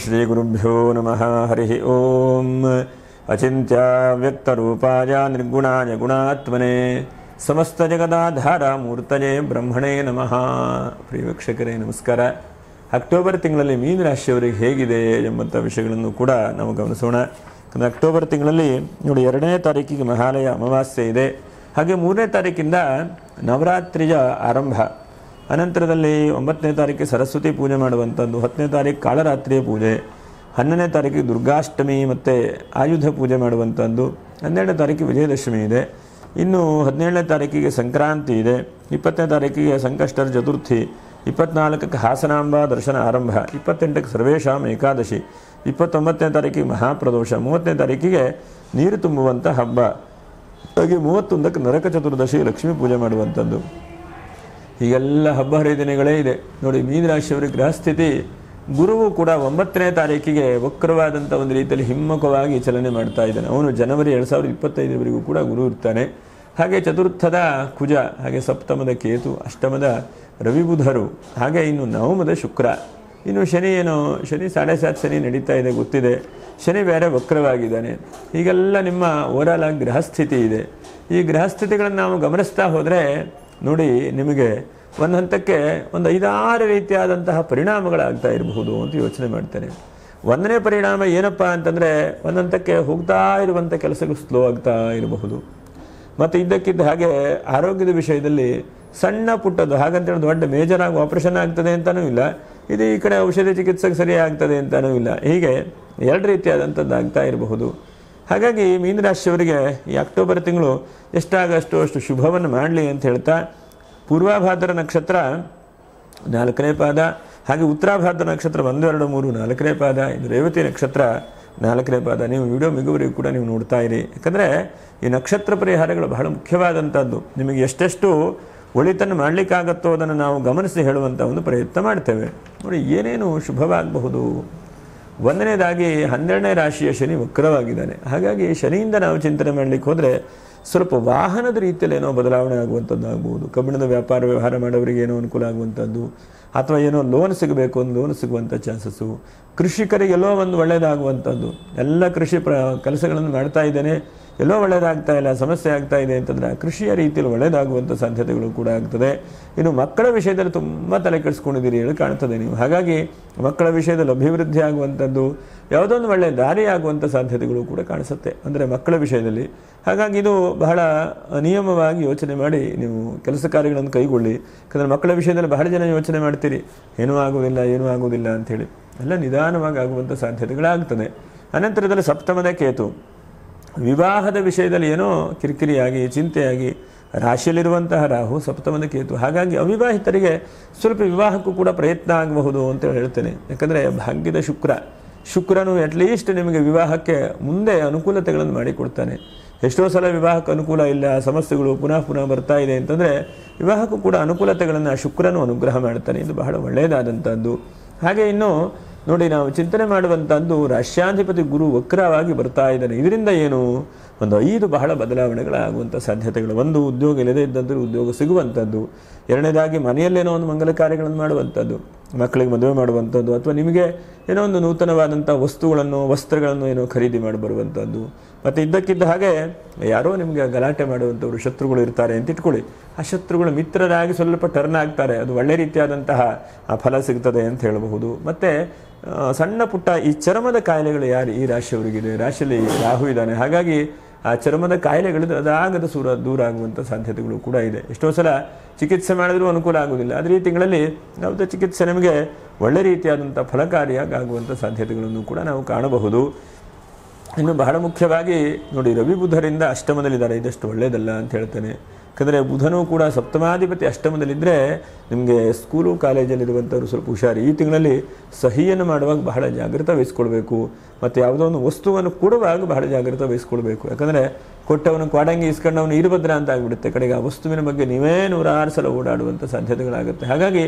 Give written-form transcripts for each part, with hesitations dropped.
ಶ್ರೀಗುರುಭ್ಯೋ ನಮಃ ಹರಿ ಓಂ ಅಚಿಂತ್ಯವ್ಯಕ್ತರೂಪಾಯ ನಿರ್ಗುಣಾಯ ಗುಣಾತ್ಮನೆ ಸಮಸ್ತ ಜಗದಾಧಾರ ಮೂರ್ತಯೇ ಬ್ರಹ್ಮಣೇ ನಮಃ. ಪ್ರಿಯ ವೀಕ್ಷಕರೇ ನಮಸ್ಕಾರ. ಅಕ್ಟೋಬರ್ ತಿಂಗಳಲ್ಲಿ ಮೀನ ರಾಶಿಯವರಿಗೆ ಹೇಗಿದೆ ಎಂಬಂಥ ವಿಷಯಗಳನ್ನು ಕೂಡ ನಾವು ಗಮನಿಸೋಣ. ಯಾಕಂದರೆ ಅಕ್ಟೋಬರ್ ತಿಂಗಳಲ್ಲಿ ನೋಡಿ 2ನೇ ತಾರೀಕಿಗೆ ಮಹಾಲಯ ಅಮಾವಾಸ್ಯೆ ಇದೆ. ಹಾಗೆ 3ನೇ ತಾರೀಕಿಂದ ನವರಾತ್ರಿಯ ಆರಂಭ. ಅನಂತರದಲ್ಲಿ 9ನೇ ತಾರೀಕಿಗೆ ಸರಸ್ವತಿ ಪೂಜೆ ಮಾಡುವಂಥದ್ದು, 10ನೇ ತಾರೀಕು ಕಾಳರಾತ್ರಿಯ ಪೂಜೆ, 11ನೇ ತಾರೀಕಿಗೆ ದುರ್ಗಾಷ್ಟಮಿ ಮತ್ತು ಆಯುಧ ಪೂಜೆ ಮಾಡುವಂಥದ್ದು, 12ನೇ ತಾರೀಕಿಗೆ ವಿಜಯದಶಮಿ ಇದೆ. ಇನ್ನು 17ನೇ ತಾರೀಕಿಗೆ ಸಂಕ್ರಾಂತಿ ಇದೆ, 20ನೇ ತಾರೀಕಿಗೆ ಸಂಕಷ್ಟರ ಚತುರ್ಥಿ, 24ಕ್ಕೆ ಹಾಸನಾಂಬ ದರ್ಶನ ಆರಂಭ, 28ಕ್ಕೆ ಸರ್ವೇಶಾಂ ಏಕಾದಶಿ, 29ನೇ ತಾರೀಕಿಗೆ ಮಹಾಪ್ರದೋಷ, 30ನೇ ತಾರೀಕಿಗೆ ನೀರು ತುಂಬುವಂಥ ಹಬ್ಬ, ಹಾಗೆ 31ಕ್ಕೆ ನರಕ ಚತುರ್ದಶಿ ಲಕ್ಷ್ಮೀ ಪೂಜೆ ಮಾಡುವಂಥದ್ದು. ಹೀಗೆಲ್ಲ ಹಬ್ಬ ಹರಿದಿನಗಳೇ ಇದೆ. ನೋಡಿ, ಮೀನರಾಶಿಯವರ ಗ್ರಹಸ್ಥಿತಿ ಗುರುವು ಕೂಡ 9ನೇ ತಾರೀಕಿಗೆ ವಕ್ರವಾದಂಥ ಒಂದು ರೀತಿಯಲ್ಲಿ ಹಿಮ್ಮುಖವಾಗಿ ಚಲನೆ ಮಾಡ್ತಾ ಇದ್ದಾನೆ. ಅವನು ಜನವರಿ 2025ವರೆಗೂ ಕೂಡ ಗುರು ಇರ್ತಾನೆ. ಹಾಗೆ ಚತುರ್ಥದ ಕುಜ, ಹಾಗೆ ಸಪ್ತಮದ ಕೇತು, ಅಷ್ಟಮದ ರವಿ ಬುಧರು, ಹಾಗೆ ಇನ್ನು ನವಮದ ಶುಕ್ರ, ಇನ್ನು ಶನಿ ಶನಿ 7.5 ಶನಿ ನಡೀತಾ ಇದೆ ಗೊತ್ತಿದೆ. ಶನಿ ಬೇರೆ ವಕ್ರವಾಗಿದ್ದಾನೆ. ಹೀಗೆಲ್ಲ ನಿಮ್ಮ ಓವರಾಲ್ ಆಗಿ ಗ್ರಹಸ್ಥಿತಿ ಇದೆ. ಈ ಗ್ರಹಸ್ಥಿತಿಗಳನ್ನು ನಾವು ಗಮನಿಸ್ತಾ ಹೋದರೆ ನೋಡಿ, ನಿಮಗೆ ಒಂದು ಹಂತಕ್ಕೆ ಒಂದು 5-6 ರೀತಿಯಾದಂತಹ ಪರಿಣಾಮಗಳಾಗ್ತಾ ಇರಬಹುದು ಅಂತ ಯೋಚನೆ ಮಾಡ್ತೇನೆ. 1ನೇ ಪರಿಣಾಮ ಏನಪ್ಪ ಅಂತಂದರೆ, ಒಂದು ಹಂತಕ್ಕೆ ಹೋಗ್ತಾ ಇರುವಂಥ ಕೆಲಸಗಳು ಸ್ಲೋ ಆಗ್ತಾ ಇರಬಹುದು. ಮತ್ತು ಇದ್ದಕ್ಕಿದ್ದ ಹಾಗೆ ಆರೋಗ್ಯದ ವಿಷಯದಲ್ಲಿ ಸಣ್ಣ ಪುಟ್ಟದ್ದು, ಹಾಗಂತೇಳಿ ದೊಡ್ಡ ಮೇಜರಾಗಿ ಆಪರೇಷನ್ ಆಗ್ತದೆ ಅಂತಲೂ ಇಲ್ಲ, ಇದು ಈ ಕಡೆ ಔಷಧಿ ಚಿಕಿತ್ಸೆಗೆ ಸರಿ ಆಗ್ತದೆ ಅಂತಲೂ ಇಲ್ಲ. ಹೀಗೆ 2 ರೀತಿಯಾದಂಥದ್ದು ಆಗ್ತಾ ಇರಬಹುದು. ಹಾಗಾಗಿ ಮೀನರಾಶಿಯವರಿಗೆ ಈ ಅಕ್ಟೋಬರ್ ತಿಂಗಳು ಎಷ್ಟಾಗಷ್ಟು ಅಷ್ಟು ಶುಭವನ್ನು ಮಾಡಲಿ ಅಂತ ಹೇಳ್ತಾ, ಪೂರ್ವಾಭಾದ್ರ ನಕ್ಷತ್ರ 4ನೇ ಪಾದ, ಹಾಗೆ ಉತ್ತರಾಭಾದ್ರ ನಕ್ಷತ್ರ 1, 2, 3 4ನೇ ಪಾದ, ಇದು ರೇವತಿ ನಕ್ಷತ್ರ 4ನೇ ಪಾದ. ನೀವು ವಿಡಿಯೋ ಮಿಗುವರೆಗೂ ಕೂಡ ನೀವು ನೋಡ್ತಾ ಇರಿ. ಯಾಕಂದರೆ ಈ ನಕ್ಷತ್ರ ಪರಿಹಾರಗಳು ಬಹಳ ಮುಖ್ಯವಾದಂಥದ್ದು. ನಿಮಗೆ ಎಷ್ಟೆಷ್ಟು ಒಳಿತನ್ನು ಮಾಡಲಿಕ್ಕಾಗತ್ತೋ ಅದನ್ನು ನಾವು ಗಮನಿಸಿ ಹೇಳುವಂಥ ಒಂದು ಪ್ರಯತ್ನ ಮಾಡ್ತೇವೆ. ನೋಡಿ, ಏನೇನು ಶುಭವಾಗಬಹುದು. 1ನೇದಾಗಿ 12ನೇ ರಾಶಿಯ ಶನಿ ವಕ್ರವಾಗಿದ್ದಾನೆ. ಹಾಗಾಗಿ ಶನಿಯಿಂದ ನಾವು ಚಿಂತನೆ ಮಾಡಲಿಕ್ಕೆ ಹೋದರೆ ಸ್ವಲ್ಪ ವಾಹನದ ರೀತಿಯಲ್ಲಿ ಏನೋ ಬದಲಾವಣೆ ಆಗುವಂಥದ್ದು ಆಗ್ಬೋದು. ಕಬ್ಬಿಣದ ವ್ಯಾಪಾರ ವ್ಯವಹಾರ ಮಾಡೋರಿಗೆ ಏನೋ ಅನುಕೂಲ ಆಗುವಂಥದ್ದು, ಅಥವಾ ಏನೋ ಲೋನ್ ಸಿಗಬೇಕು ಒಂದು ಲೋನ್ ಸಿಗುವಂಥ ಚಾನ್ಸಸ್ಸು, ಕೃಷಿಕರಿಗೆ ಎಲ್ಲೋ ಒಂದು ಒಳ್ಳೆಯದಾಗುವಂಥದ್ದು. ಎಲ್ಲ ಕೃಷಿ ಕೆಲಸಗಳನ್ನು ಮಾಡ್ತಾ ಇದ್ದೇನೆ, ಎಲ್ಲೋ ಒಳ್ಳೆಯದಾಗ್ತಾ ಇಲ್ಲ, ಸಮಸ್ಯೆ ಆಗ್ತಾ ಇದೆ ಅಂತಂದರೆ ಕೃಷಿಯ ರೀತಿಯಲ್ಲಿ ಒಳ್ಳೆಯದಾಗುವಂಥ ಸಾಧ್ಯತೆಗಳು ಕೂಡ ಆಗ್ತದೆ. ಇನ್ನು ಮಕ್ಕಳ ವಿಷಯದಲ್ಲಿ ತುಂಬ ತಲೆ ಕೆಡಿಸ್ಕೊಂಡಿದ್ದೀರಿ ಹೇಳಿ ಕಾಣ್ತದೆ ನೀವು. ಹಾಗಾಗಿ ಮಕ್ಕಳ ವಿಷಯದಲ್ಲಿ ಅಭಿವೃದ್ಧಿ ಆಗುವಂಥದ್ದು, ಯಾವುದೋ ಒಂದು ಒಳ್ಳೆಯ ದಾರಿ ಆಗುವಂಥ ಸಾಧ್ಯತೆಗಳು ಕೂಡ ಕಾಣಿಸುತ್ತೆ, ಅಂದರೆ ಮಕ್ಕಳ ವಿಷಯದಲ್ಲಿ. ಹಾಗಾಗಿ ಇದು ಬಹಳ ನಿಯಮವಾಗಿ ಯೋಚನೆ ಮಾಡಿ ನೀವು ಕೆಲಸ ಕಾರ್ಯಗಳನ್ನು ಕೈಗೊಳ್ಳಿ. ಯಾಕಂದರೆ ಮಕ್ಕಳ ವಿಷಯದಲ್ಲಿ ಬಹಳ ಜನ ಯೋಚನೆ ಮಾಡ್ತೀರಿ, ಏನೂ ಆಗೋದಿಲ್ಲ ಅಂಥೇಳಿ. ಎಲ್ಲ ನಿಧಾನವಾಗಿ ಆಗುವಂಥ ಸಾಧ್ಯತೆಗಳಾಗ್ತದೆ. ಅನಂತರದಲ್ಲಿ ಸಪ್ತಮದ ಕೇತು, ವಿವಾಹದ ವಿಷಯದಲ್ಲಿ ಏನೋ ಕಿರಿಕಿರಿಯಾಗಿ ಚಿಂತೆಯಾಗಿ, ರಾಶಿಯಲ್ಲಿರುವಂತಹ ರಾಹು ಸಪ್ತಮದ ಕೇತು. ಹಾಗಾಗಿ ಅವಿವಾಹಿತರಿಗೆ ಸ್ವಲ್ಪ ವಿವಾಹಕ್ಕೂ ಕೂಡ ಪ್ರಯತ್ನ ಆಗಬಹುದು ಅಂತೇಳಿ ಹೇಳ್ತೇನೆ. ಯಾಕಂದರೆ ಭಾಗ್ಯದ ಶುಕ್ರನು ಅಟ್ಲೀಸ್ಟ್ ನಿಮಗೆ ವಿವಾಹಕ್ಕೆ ಮುಂದೆ ಅನುಕೂಲತೆಗಳನ್ನು ಮಾಡಿಕೊಡ್ತಾನೆ. ಎಷ್ಟೋ ಸಲ ವಿವಾಹಕ್ಕೆ ಅನುಕೂಲ ಇಲ್ಲ, ಸಮಸ್ಯೆಗಳು ಪುನಃ ಬರ್ತಾ ಇದೆ ಅಂತಂದರೆ ವಿವಾಹಕ್ಕೂ ಕೂಡ ಅನುಕೂಲತೆಗಳನ್ನು ಶುಕ್ರನು ಅನುಗ್ರಹ ಮಾಡ್ತಾನೆ. ಇದು ಬಹಳ ಒಳ್ಳೆಯದಾದಂಥದ್ದು. ಹಾಗೆ ಇನ್ನು ನೋಡಿ, ನಾವು ಚಿಂತನೆ ಮಾಡುವಂಥದ್ದು ರಾಶ್ಯಾಧಿಪತಿ ಗುರು ವಕ್ರವಾಗಿ ಬರ್ತಾ ಇದ್ದಾನೆ. ಇದರಿಂದ ಏನು ಒಂದು 5 ಬಹಳ ಬದಲಾವಣೆಗಳಾಗುವಂಥ ಸಾಧ್ಯತೆಗಳು. 1, ಉದ್ಯೋಗ ಇಲ್ಲದೇ ಇದ್ದಂಥ ಉದ್ಯೋಗ ಸಿಗುವಂಥದ್ದು. 2ನೇದಾಗಿ ಮನೆಯಲ್ಲೇನೋ ಒಂದು ಮಂಗಲ ಕಾರ್ಯಗಳನ್ನು ಮಾಡುವಂಥದ್ದು, ಮಕ್ಕಳಿಗೆ ಮದುವೆ ಮಾಡುವಂಥದ್ದು, ಅಥವಾ ನಿಮಗೆ ಏನೋ ಒಂದು ನೂತನವಾದಂಥ ವಸ್ತ್ರಗಳನ್ನು ಏನೋ ಖರೀದಿ ಮಾಡಿ ಬರುವಂಥದ್ದು. ಮತ್ತು ಇದ್ದಕ್ಕಿದ್ದ ಹಾಗೆ ಯಾರೋ ನಿಮಗೆ ಗಲಾಟೆ ಮಾಡುವಂಥವ್ರು ಶತ್ರುಗಳು ಇರ್ತಾರೆ ಅಂತ ಇಟ್ಕೊಳ್ಳಿ, ಆ ಶತ್ರುಗಳು ಮಿತ್ರರಾಗಿ ಸ್ವಲ್ಪ ಟರ್ನ್ ಆಗ್ತಾರೆ. ಅದು ಒಳ್ಳೆ ರೀತಿಯಾದಂತಹ ಫಲ ಸಿಗ್ತದೆ ಅಂತ ಹೇಳಬಹುದು. ಮತ್ತು ಸಣ್ಣ ಪುಟ್ಟ ಈ ಚರ್ಮದ ಕಾಯಿಲೆಗಳು ಯಾರು ಈ ರಾಶಿಯವರಿಗಿದೆ, ರಾಶಿಯಲ್ಲಿ ರಾಹು ಇದ್ದಾನೆ. ಹಾಗಾಗಿ ಆ ಚರ್ಮದ ಕಾಯಿಲೆಗಳು ಅದಾಗದ ದೂರ ಆಗುವಂಥ ಸಾಧ್ಯತೆಗಳು ಕೂಡ ಇದೆ. ಎಷ್ಟೋ ಸಲ ಚಿಕಿತ್ಸೆ ಮಾಡಿದ್ರೂ ಅನುಕೂಲ ಆಗೋದಿಲ್ಲ. ಅದೇ ತಿಂಗಳಲ್ಲಿ ಯಾವುದೇ ಚಿಕಿತ್ಸೆ ನಮಗೆ ಒಳ್ಳೆ ರೀತಿಯಾದಂಥ ಫಲಕಾರಿಯಾಗಿ ಆಗುವಂಥ ಸಾಧ್ಯತೆಗಳನ್ನು ಕೂಡ ನಾವು ಕಾಣಬಹುದು. ಇನ್ನು ಬಹಳ ಮುಖ್ಯವಾಗಿ ನೋಡಿ, ರವಿ ಬುಧರಿಂದ ಅಷ್ಟಮದಲ್ಲಿದ್ದಾರೆ. ಇದಷ್ಟು ಒಳ್ಳೆಯದಲ್ಲ ಅಂತ ಹೇಳ್ತೇನೆ. ಯಾಕಂದರೆ ಬುಧನೂ ಕೂಡ ಸಪ್ತಮಾಧಿಪತಿ ಅಷ್ಟಮದಲ್ಲಿದ್ದರೆ ನಿಮಗೆ ಸ್ಕೂಲು ಕಾಲೇಜಲ್ಲಿರುವಂಥವ್ರು ಸ್ವಲ್ಪ ಹುಷಾರಿ. ಈ ತಿಂಗಳಲ್ಲಿ ಸಹಿಯನ್ನು ಮಾಡುವಾಗ ಬಹಳ ಜಾಗ್ರತೆ ವಹಿಸ್ಕೊಳ್ಬೇಕು. ಮತ್ತು ಯಾವುದೋ ಒಂದು ವಸ್ತುವನ್ನು ಕೊಡುವಾಗ ಬಹಳ ಜಾಗ್ರತೆ ವಹಿಸ್ಕೊಳ್ಬೇಕು. ಯಾಕಂದರೆ ಕೊಟ್ಟವನು ಕ್ವಾಡಂಗಿ ಇಸ್ಕೊಂಡವನು ಇರುಭದ್ರ ಅಂತ ಆಗಿಬಿಡುತ್ತೆ. ಕಡೆಗೆ ಆ ವಸ್ತುವಿನ ಬಗ್ಗೆ ನೀವೇ 106 ಸಲ ಓಡಾಡುವಂಥ ಸಾಧ್ಯತೆಗಳಾಗುತ್ತೆ. ಹಾಗಾಗಿ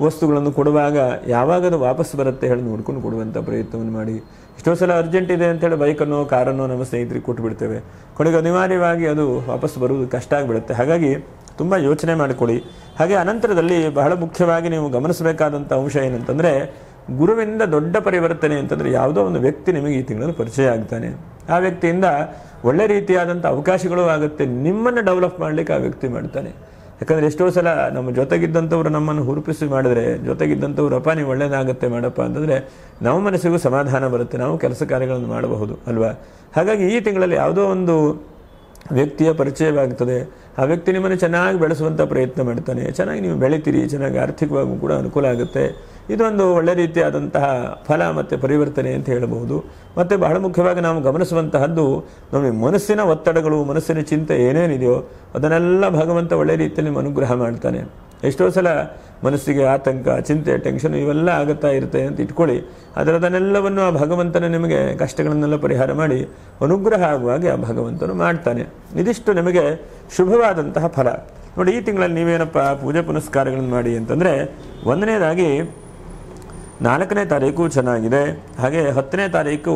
ವಸ್ತುಗಳನ್ನು ಕೊಡುವಾಗ ಯಾವಾಗ ಅದು ವಾಪಸ್ ಬರುತ್ತೆ ಹೇಳಿ ನೋಡ್ಕೊಂಡು ಕೊಡುವಂಥ ಪ್ರಯತ್ನವನ್ನು ಮಾಡಿ. ಎಷ್ಟೋ ಸಲ ಅರ್ಜೆಂಟ್ ಇದೆ ಅಂತೇಳಿ ಬೈಕನ್ನೋ ಕಾರನ್ನೋ ನಮ್ಮ ಸ್ನೇಹಿತರಿಗೆ ಕೊಟ್ಟು ಬಿಡ್ತೇವೆ. ಕೊನೆಗೆ ಅನಿವಾರ್ಯವಾಗಿ ಅದು ವಾಪಸ್ ಬರುವುದು ಕಷ್ಟ ಆಗಿಬಿಡುತ್ತೆ. ಹಾಗಾಗಿ ತುಂಬ ಯೋಚನೆ ಮಾಡಿಕೊಳ್ಳಿ. ಹಾಗೆ ಅನಂತರದಲ್ಲಿ ಬಹಳ ಮುಖ್ಯವಾಗಿ ನೀವು ಗಮನಿಸಬೇಕಾದಂಥ ಅಂಶ ಏನಂತಂದರೆ, ಗುರುವಿಂದ ದೊಡ್ಡ ಪರಿವರ್ತನೆ ಅಂತಂದರೆ ಯಾವುದೋ ಒಂದು ವ್ಯಕ್ತಿ ನಿಮಗೆ ಈ ತಿಂಗಳಲ್ಲಿ ಪರಿಚಯ ಆಗ್ತಾನೆ. ಆ ವ್ಯಕ್ತಿಯಿಂದ ಒಳ್ಳೆ ರೀತಿಯಾದಂಥ ಅವಕಾಶಗಳು ಆಗುತ್ತೆ. ನಿಮ್ಮನ್ನು ಡೆವಲಪ್ ಮಾಡಲಿಕ್ಕೆ ಆ ವ್ಯಕ್ತಿ ಮಾಡ್ತಾನೆ. ಯಾಕಂದರೆ ಎಷ್ಟೋ ಸಲ ನಮ್ಮ ಜೊತೆಗಿದ್ದಂಥವ್ರು ನಮ್ಮನ್ನು ಹುರುಪಿಸಿ ಮಾಡಿದ್ರೆ, ಜೊತೆಗಿದ್ದಂಥವ್ರು ಅಪ್ಪ ನೀವು ಒಳ್ಳೇದಾಗುತ್ತೆ ಮಾಡಪ್ಪ ಅಂತಂದರೆ ನಮ್ಮ ಮನಸ್ಸಿಗೂ ಸಮಾಧಾನ ಬರುತ್ತೆ, ನಾವು ಕೆಲಸ ಕಾರ್ಯಗಳನ್ನು ಮಾಡಬಹುದು ಅಲ್ವಾ. ಹಾಗಾಗಿ ಈ ತಿಂಗಳಲ್ಲಿ ಯಾವುದೋ ಒಂದು ವ್ಯಕ್ತಿಯ ಪರಿಚಯವಾಗ್ತದೆ. ಆ ವ್ಯಕ್ತಿ ನಿಮ್ಮನ್ನು ಚೆನ್ನಾಗಿ ಬೆಳೆಸುವಂಥ ಪ್ರಯತ್ನ ಮಾಡ್ತಾನೆ. ಚೆನ್ನಾಗಿ ನೀವು ಬೆಳಿತೀರಿ, ಚೆನ್ನಾಗಿ ಆರ್ಥಿಕವಾಗೂ ಕೂಡ ಅನುಕೂಲ ಆಗುತ್ತೆ. ಇದೊಂದು ಒಳ್ಳೆ ರೀತಿಯಾದಂತಹ ಫಲ ಮತ್ತು ಪರಿವರ್ತನೆ ಅಂತ ಹೇಳಬಹುದು. ಮತ್ತು ಬಹಳ ಮುಖ್ಯವಾಗಿ ನಾವು ಗಮನಿಸುವಂತಹದ್ದು, ನಮಗೆ ಮನಸ್ಸಿನ ಒತ್ತಡಗಳು, ಮನಸ್ಸಿನ ಚಿಂತೆ ಏನೇನಿದೆಯೋ ಅದನ್ನೆಲ್ಲ ಭಗವಂತ ಒಳ್ಳೆ ರೀತಿಯಲ್ಲಿ ನಿಮ್ಮ ಅನುಗ್ರಹ ಮಾಡ್ತಾನೆ. ಎಷ್ಟೋ ಸಲ ಮನಸ್ಸಿಗೆ ಆತಂಕ, ಚಿಂತೆ, ಟೆನ್ಷನ್ ಇವೆಲ್ಲ ಆಗುತ್ತಾ ಇರುತ್ತೆ ಅಂತ ಇಟ್ಕೊಳ್ಳಿ. ಅದನ್ನೆಲ್ಲವನ್ನು ಆ ಭಗವಂತನ ನಿಮಗೆ ಕಷ್ಟಗಳನ್ನೆಲ್ಲ ಪರಿಹಾರ ಮಾಡಿ ಅನುಗ್ರಹ ಆಗುವಾಗೆ ಆ ಭಗವಂತನು ಮಾಡ್ತಾನೆ. ಇದಿಷ್ಟು ನಿಮಗೆ ಶುಭವಾದಂತಹ ಫಲ. ನೋಡಿ, ಈ ತಿಂಗಳಲ್ಲಿ ನೀವೇನಪ್ಪ ಪೂಜೆ ಪುನಸ್ಕಾರಗಳನ್ನು ಮಾಡಿ ಅಂತಂದರೆ, ಒಂದನೇದಾಗಿ 4ನೇ ತಾರೀಕು ಚೆನ್ನಾಗಿದೆ, ಹಾಗೆ 10ನೇ ತಾರೀಕು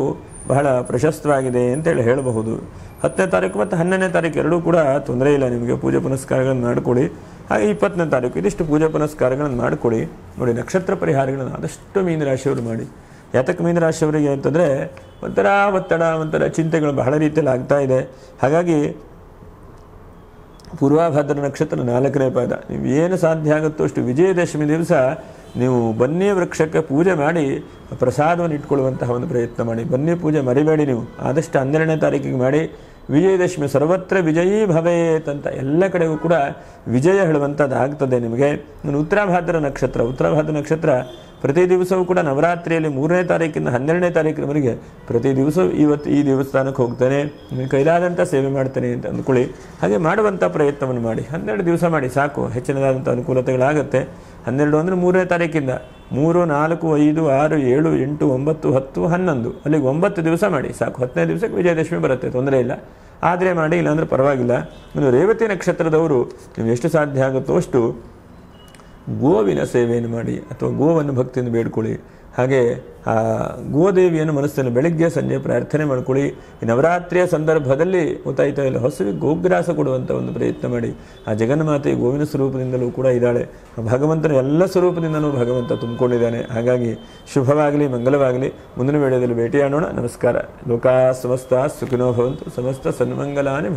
ಬಹಳ ಪ್ರಶಸ್ತವಾಗಿದೆ ಅಂತೇಳಿ ಹೇಳಬಹುದು. 10ನೇ ತಾರೀಕು ಮತ್ತು 11ನೇ ತಾರೀಕು ಎರಡೂ ಕೂಡ ತೊಂದರೆ ಇಲ್ಲ, ನಿಮಗೆ ಪೂಜೆ ಪುನಸ್ಕಾರಗಳನ್ನು ಮಾಡಿಕೊಡಿ. ಹಾಗೆ 20ನೇ ತಾರೀಕು ಇದಿಷ್ಟು ಪೂಜೆ ಪುನಸ್ಕಾರಗಳನ್ನು ಮಾಡಿಕೊಡಿ. ನೋಡಿ, ನಕ್ಷತ್ರ ಪರಿಹಾರಗಳನ್ನು ಆದಷ್ಟು ಮೀನರಾಶಿಯವರು ಮಾಡಿ. ಯಾತಕ್ಕೆ ಮೀನರಾಶಿಯವರಿಗೆ ಅಂತಂದರೆ ಒಂಥರ ಒತ್ತಡ, ಒಂಥರ ಚಿಂತೆಗಳು ಬಹಳ ರೀತಿಯಲ್ಲಿ ಆಗ್ತಾ ಇದೆ. ಹಾಗಾಗಿ ಪೂರ್ವಾಭಾದ್ರ ನಕ್ಷತ್ರ 4ನೇ ಪಾದ, ನೀವು ಏನು ಸಾಧ್ಯ ಆಗುತ್ತೋ ಅಷ್ಟು ವಿಜಯದಶಮಿ ದಿವಸ ನೀವು ಬನ್ನಿ ವೃಕ್ಷಕ್ಕೆ ಪೂಜೆ ಮಾಡಿ ಪ್ರಸಾದವನ್ನು ಇಟ್ಕೊಳ್ಳುವಂತಹ ಒಂದು ಪ್ರಯತ್ನ ಮಾಡಿ. ಬನ್ನಿ ಪೂಜೆ ಮರಿಬೇಡಿ. ನೀವು ಆದಷ್ಟು 12ನೇ ತಾರೀಕಿಗೆ ಮಾಡಿ. ವಿಜಯದಶಮಿ ಸರ್ವತ್ರ ವಿಜಯೀ ಭವೇತ್ ಅಂತ ಎಲ್ಲ ಕಡೆಗೂ ಕೂಡ ವಿಜಯ ಹೇಳುವಂಥದ್ದು ಆಗ್ತದೆ ನಿಮಗೆ. ಉತ್ತರಾಭಾದ್ರ ನಕ್ಷತ್ರ ಪ್ರತಿ ದಿವಸವೂ ಕೂಡ ನವರಾತ್ರಿಯಲ್ಲಿ 3ನೇ ತಾರೀಕಿಂದ 12ನೇ ತಾರೀಕಿನವರೆಗೆ ಪ್ರತಿ ದಿವಸವೂ ಈ ದೇವಸ್ಥಾನಕ್ಕೆ ಹೋಗ್ತಾನೆ, ನಿಮಗೆ ಕೈಲಾದಂಥ ಸೇವೆ ಮಾಡ್ತೇನೆ ಅಂತ ಅಂದ್ಕೊಳ್ಳಿ. ಹಾಗೆ ಮಾಡುವಂಥ ಪ್ರಯತ್ನವನ್ನು ಮಾಡಿ. 12 ದಿವಸ ಮಾಡಿ ಸಾಕು, ಹೆಚ್ಚಿನದಾದಂಥ ಅನುಕೂಲತೆಗಳಾಗುತ್ತೆ. 12 ಅಂದರೆ 3ನೇ ತಾರೀಕಿಂದ 3, 4, 5, 6, 7, 8, 9, 10, 11 ಅಲ್ಲಿಗೆ 9 ದಿವಸ ಮಾಡಿ ಸಾಕು. 10ನೇ ದಿವಸಕ್ಕೆ ವಿಜಯದಶಮಿ ಬರುತ್ತೆ, ತೊಂದರೆ ಇಲ್ಲ. ಆದರೆ ಮಾಡಿ, ಇಲ್ಲಾಂದರೆ ಪರವಾಗಿಲ್ಲ. ಇನ್ನು ರೇವತಿ ನಕ್ಷತ್ರದವರು ನೀವು ಎಷ್ಟು ಸಾಧ್ಯ ಆಗುತ್ತೋ ಅಷ್ಟು ಗೋವಿನ ಸೇವೆಯನ್ನು ಮಾಡಿ, ಅಥವಾ ಗೋವನ್ನು ಭಕ್ತಿಯನ್ನು ಬೇಡ್ಕೊಳ್ಳಿ. ಹಾಗೆ ಆ ಗೋದೇವಿಯನ್ನು ಮನಸ್ಸನ್ನು ಬೆಳಗ್ಗೆ ಸಂಜೆ ಪ್ರಾರ್ಥನೆ ಮಾಡ್ಕೊಳ್ಳಿ. ಈ ನವರಾತ್ರಿಯ ಸಂದರ್ಭದಲ್ಲಿ ಗೊತ್ತಾಯ್ತಾ ಇಲ್ಲ, ಹಸುವಿಗೆ ಗೋಗ್ರಾಸ ಕೊಡುವಂಥ ಒಂದು ಪ್ರಯತ್ನ ಮಾಡಿ. ಆ ಜಗನ್ಮಾತೆ ಗೋವಿನ ಸ್ವರೂಪದಿಂದಲೂ ಕೂಡ ಇದ್ದಾಳೆ. ಆ ಭಗವಂತನ ಎಲ್ಲ ಸ್ವರೂಪದಿಂದಲೂ ಭಗವಂತ ತುಂಬಿಕೊಂಡಿದ್ದಾನೆ. ಹಾಗಾಗಿ ಶುಭವಾಗಲಿ, ಮಂಗಲವಾಗಲಿ. ಮುಂದಿನ ವಿಡಿಯೋದಲ್ಲಿ ಭೇಟಿಯಾಡೋಣ. ನಮಸ್ಕಾರ. ಲೋಕಾ ಸಮಸ್ತ ಸುಖಿನೋ ಭವಂತು, ಸಮಸ್ತ ಸನ್ಮಂಗಲಾನಿ ಭವಂತು.